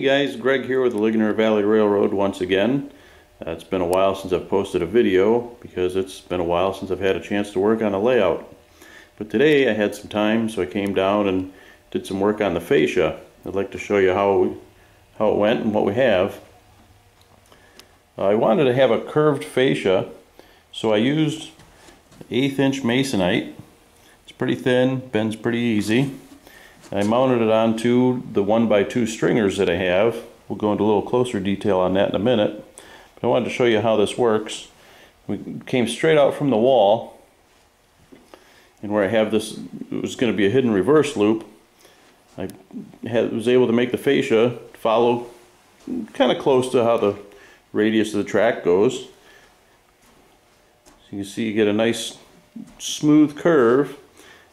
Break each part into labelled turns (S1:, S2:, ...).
S1: guys, Greg here with the Ligonier Valley Railroad once again. It's been a while since I've posted a video because it's been a while since I've had a chance to work on a layout. But today I had some time, so I came down and did some work on the fascia. I'd like to show you how it went and what we have. I wanted to have a curved fascia, so I used 1/8 inch masonite. It's pretty thin, bends pretty easy. I mounted it onto the 1x2 stringers that I have. We'll go into a little closer detail on that in a minute. But I wanted to show you how this works. We came straight out from the wall, and where I have this, it was going to be a hidden reverse loop. I was able to make the fascia follow kind of close to how the radius of the track goes. So you can see you get a nice smooth curve.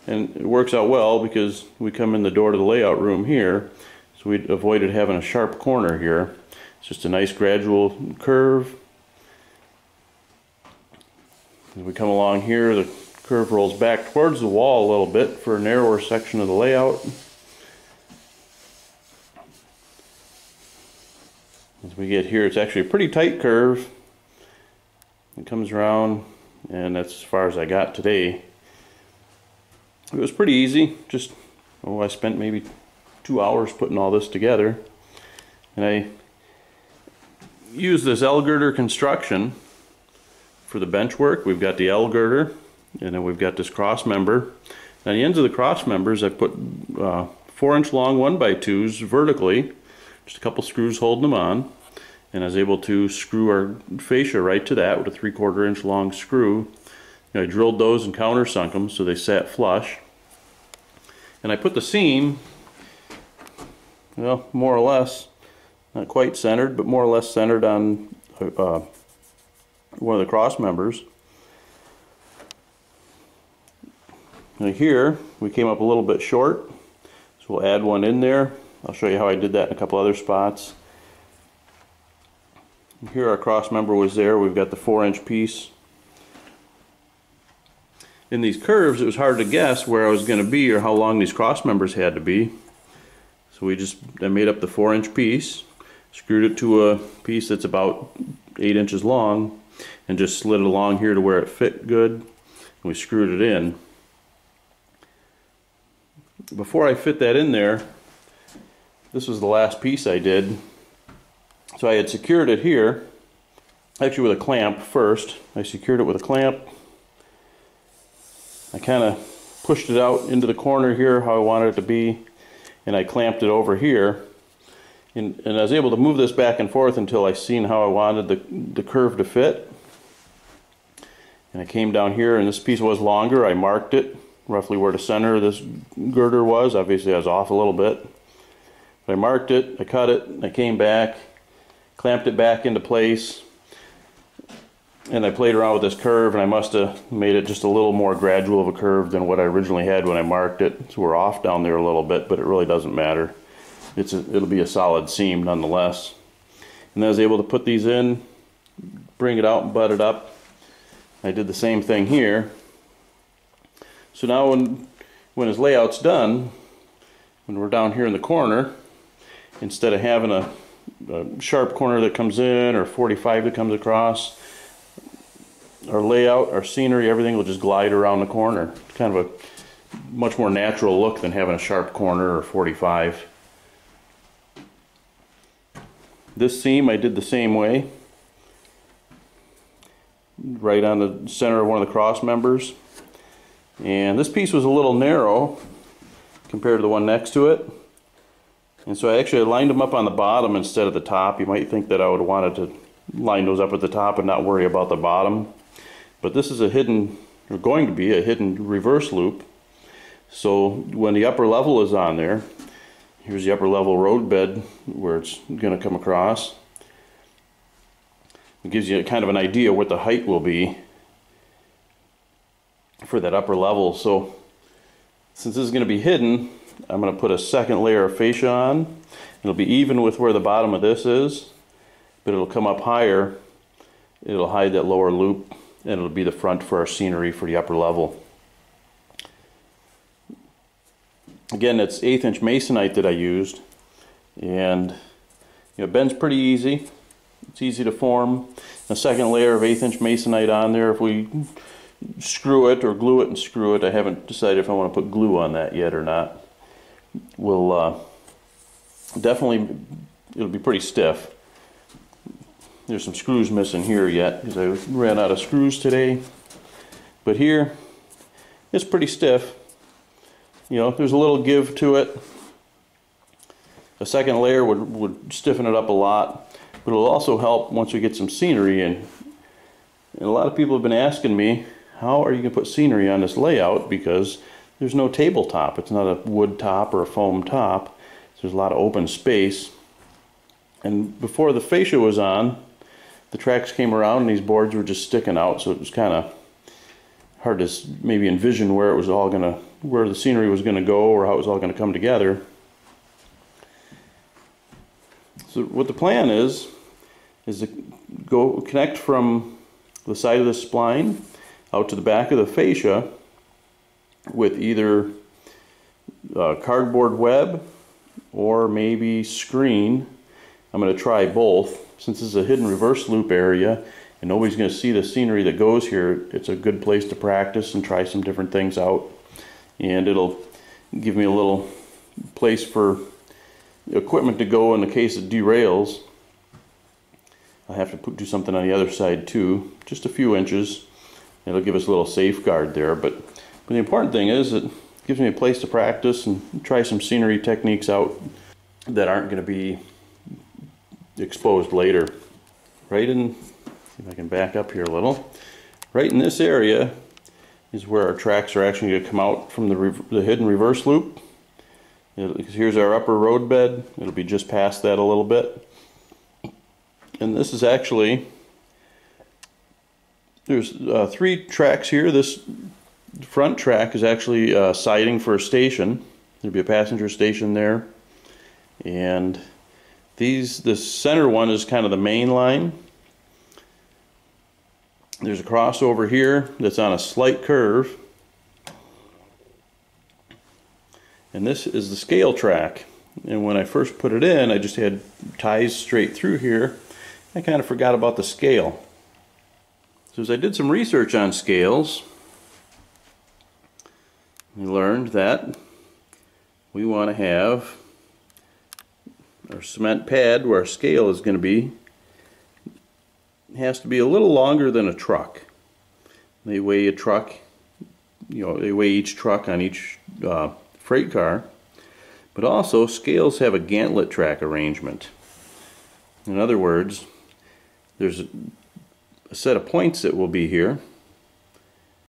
S1: And it works out well because we come in the door to the layout room here, so we avoided having a sharp corner here. It's just a nice gradual curve. As we come along here, the curve rolls back towards the wall a little bit for a narrower section of the layout. As we get here, it's actually a pretty tight curve. It comes around, and that's as far as I got today. It was pretty easy. Just, I spent maybe 2 hours putting all this together. And I used this Girder Construction for the bench work. We've got the L girder, and then we've got this cross member. And on the ends of the cross members, I put 4-inch long 1x2s vertically, just a couple screws holding them on. And I was able to screw our fascia right to that with a 3/4 inch long screw. I drilled those and countersunk them so they sat flush. And I put the seam, well, more or less, not quite centered, but more or less centered on one of the cross members. Now here, we came up a little bit short, so we'll add one in there. I'll show you how I did that in a couple other spots. Here our cross member was there. We've got the 4-inch piece. In these curves, it was hard to guess where I was going to be or how long these cross members had to be. So I made up the 4-inch piece, screwed it to a piece that's about 8 inches long, and just slid it along here to where it fit good. And we screwed it in. Before I fit that in there, this was the last piece I did. So I had secured it here, actually with a clamp first. I secured it with a clamp. I kind of pushed it out into the corner here how I wanted it to be, and I clamped it over here, and I was able to move this back and forth until I seen how I wanted the curve to fit. And I came down here, and this piece was longer. I marked it roughly where the center of this girder was. Obviously I was off a little bit, but I marked it, I cut it, I came back, clamped it back into place. And I played around with this curve, and I must have made it just a little more gradual of a curve than what I originally had when I marked it. So we're off down there a little bit, but it really doesn't matter. It'll be a solid seam nonetheless. And I was able to put these in, bring it out and butt it up. I did the same thing here. So now when his layout's done, when we're down here in the corner, instead of having a sharp corner that comes in or 45 that comes across, our layout, our scenery, everything will just glide around the corner. It's kind of a much more natural look than having a sharp corner or 45. This seam I did the same way, right on the center of one of the cross members. And this piece was a little narrow compared to the one next to it. And so I actually lined them up on the bottom instead of the top. You might think that I would have wanted to line those up at the top and not worry about the bottom. But this is a hidden, or going to be a hidden reverse loop. So when the upper level is on there, here's the upper level road bed where it's going to come across. It gives you kind of an idea what the height will be for that upper level. So since this is going to be hidden, I'm going to put a second layer of fascia on. It'll be even with where the bottom of this is, but it'll come up higher. It'll hide that lower loop, and it'll be the front for our scenery for the upper level. Again, it's 1/8 inch masonite that I used, and It bends pretty easy. It's easy to form. A second layer of 1/8 inch masonite on there. If we screw it or glue it and screw it, I haven't decided if I want to put glue on that yet or not. We'll definitely, it'll be pretty stiff. There's some screws missing here yet because I ran out of screws today. But here, it's pretty stiff. You know, there's a little give to it. A second layer would stiffen it up a lot, but it'll also help once we get some scenery in. And a lot of people have been asking me, how are you going to put scenery on this layout? Because there's no tabletop. It's not a wood top or a foam top. So there's a lot of open space. And before the fascia was on, the tracks came around and these boards were just sticking out, so it was kind of hard to maybe envision where it was all going to, where the scenery was going to go or how it was all going to come together. So what the plan is to go connect from the side of the spline out to the back of the fascia with either cardboard web or maybe screen. I'm going to try both. Since this is a hidden reverse loop area and nobody's going to see the scenery that goes here, it's a good place to practice and try some different things out. And it'll give me a little place for equipment to go in the case it derails. I'll have to do something on the other side too, just a few inches. It'll give us a little safeguard there, but the important thing is it gives me a place to practice and try some scenery techniques out that aren't going to be exposed later. Right in, see if I can back up here a little. Right in this area is where our tracks are actually going to come out from the hidden reverse loop. Here's our upper road bed. It'll be just past that a little bit. And this is actually, there's 3 tracks here. This front track is actually siding for a station. There'll be a passenger station there. And this center one is kind of the main line. There's a crossover here that's on a slight curve. And this is the scale track. And when I first put it in, I just had ties straight through here. I kind of forgot about the scale. So as I did some research on scales, we learned that we want to have our cement pad where our scale is going to be, has to be a little longer than a truck. They weigh a truck, you know, they weigh each truck on each freight car, but also scales have a gantlet track arrangement. In other words, there's a set of points that will be here,